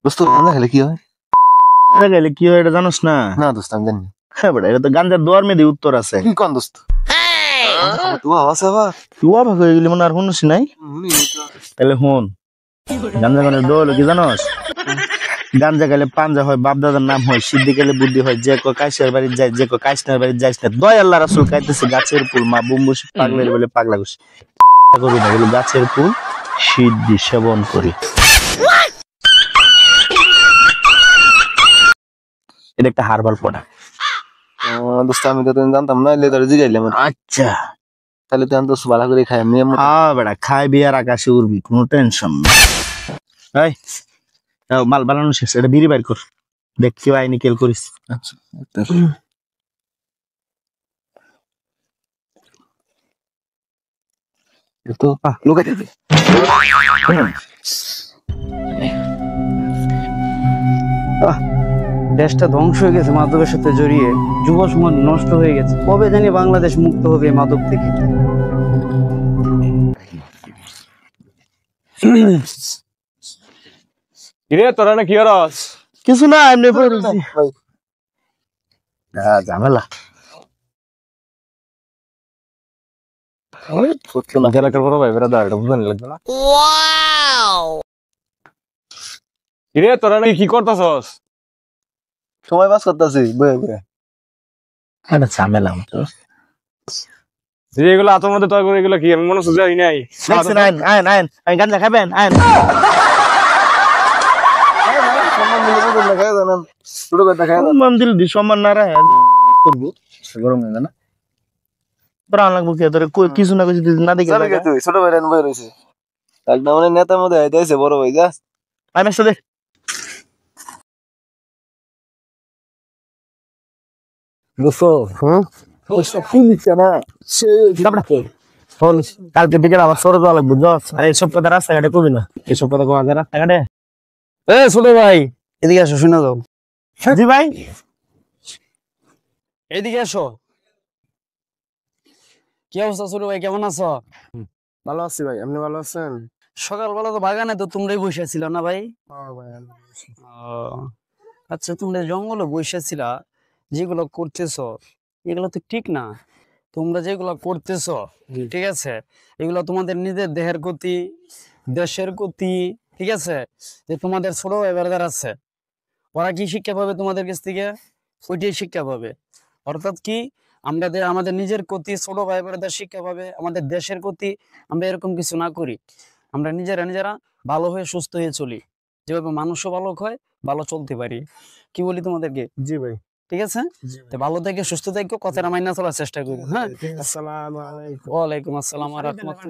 দোস্ত গাঁজা খেলে কি হয়? গেলে কি হয় এটা জানোস না? না দোস্ত আমি জানি। হ্যাঁ বেটা, এটা তো গাঞ্জার দোয়ার মেয়েদের উত্তর আছে। কি কোন দোস্ত? তুই আওয়াজ আবার তুই অবাক হয়ে গেলি মনে আর শুনিস নাই? তাহলে হন, গাঞ্জা গানের দোয়া হলো কি জানোস? গাঞ্জা গেলে পাঞ্জা হয়, বাপ দাদার নাম হয়, সিদ্ধি গেলে বুদ্ধি হয়, যে কো কাইসের বাড়ি যায়, যে কো কাইসনার বাড়ি যাইস না, দয় আল্লাহ রাসূল কাইতেছে গাছের ফুল, মা বুম্বুসি পাগলের বলে পাগলা গুছি করবি না, বলে গাছের ফুল সিদ্ধি সেবন করি। এটা একটা হার্বাল প্রোডাক্ট। দোস্ত আমি তো জানতাম না, লেদার জিগাইলাম। আচ্ছা তাহলে তুই দোস্ত ভালো করে খাই আমি। হ্যাঁ বেটা, খাইবি আর আকাশে উড়বি, কোনো টেনশন নেই। এই নাও, মাল বানানো শেষ, এটা বিড়ি বাইর কর, দেখ কেউ আইনি কেল করিস। আচ্ছা তো লোকাই যাবে। দেশটা ধ্বংস হয়ে গেছে মাদকের সাথে জড়িয়ে, যুব সমাজ নষ্ট হয়ে গেছে। কবে জানি বাংলাদেশ মুক্ত হবে এই মাদক থেকে? কিরে তোরা না কি করস? কিছু না, এমনি পড়ে রয়েছি। ঝামেলা এলাকার বড় ভাই বেড়া এটা বুঝানি লাগবে না। কিরে তোরা নাকি কি করতেছস? সময় পাস করতেছি বয়ে বয়ে। একটা ঝামেলা মতো। এগুলো আতর মধ্যে তৈরি করে এগুলো কি আমি মনে হচ্ছে যাই নাই। দেখছেন, আইন আইন আইন, আমি গাঞ্জা খাবেন আইন। সম্মান দিল দি, সম্মান না রাখে করবো গরম হয়ে না প্রাণ লাগবো কি তোর কিছু না কিছু না দেখে ছোট ভাই বয়ে রয়েছে একটা মানে নেতার মধ্যে আইতেছে বড় ভাই যা আমি আসলে দেখ কালকে বিকেল আবার সরে যাওয়া লাগবে, এইসব কথা রাস্তাঘাটে কবি না, এইসব কথা কোয়া যায় রাস্তাঘাটে। এ ছোট ভাই, এদিকে আসো, শুনে দাও। জি ভাই, এদিকে আসো। কি অবস্থা ছোট ভাই, কেমন আছো? ভালো আছি ভাই, আপনি ভালো আছেন? সকালবেলা তো বাগানে তো তোমরাই বসেছিল না ভাই? ও, আচ্ছা, তোমরা জঙ্গলে বসেছিলা, যেগুলো করতেছো এগুলো তো ঠিক না। তোমরা যেগুলো করতেছো ঠিক আছে, এগুলো তোমাদের নিজের দেহের ক্ষতি, দেশের ক্ষতি, ঠিক আছে। যে তোমাদের ছোট ভাই ব্রাদার আছে, ওরা কি শিক্ষা পাবে তোমাদের কাছ থেকে? ওইটাই শিক্ষা পাবে। অর্থাৎ কি, আমাদের নিজের ক্ষতি ছোট ভাই ব্রাদার শিক্ষা পাবে, আমাদের দেশের ক্ষতি আমরা এরকম কিছু না করি। আমরা নিজেরা ভালো হয়ে সুস্থ হয়ে চলি, যেভাবে মানুষও ভালো হয়, ভালো চলতে পারি। কি বলি তোমাদেরকে? জি ভাই। ঠিক আছে, তো ভালো থেকে সুস্থ থেকে কথাটা মাইনা চলার চেষ্টা করি। হ্যাঁ, আসসালামু আলাইকুম। ওয়ালাইকুম আসসালাম ওয়া রাহমাতুল্লাহ।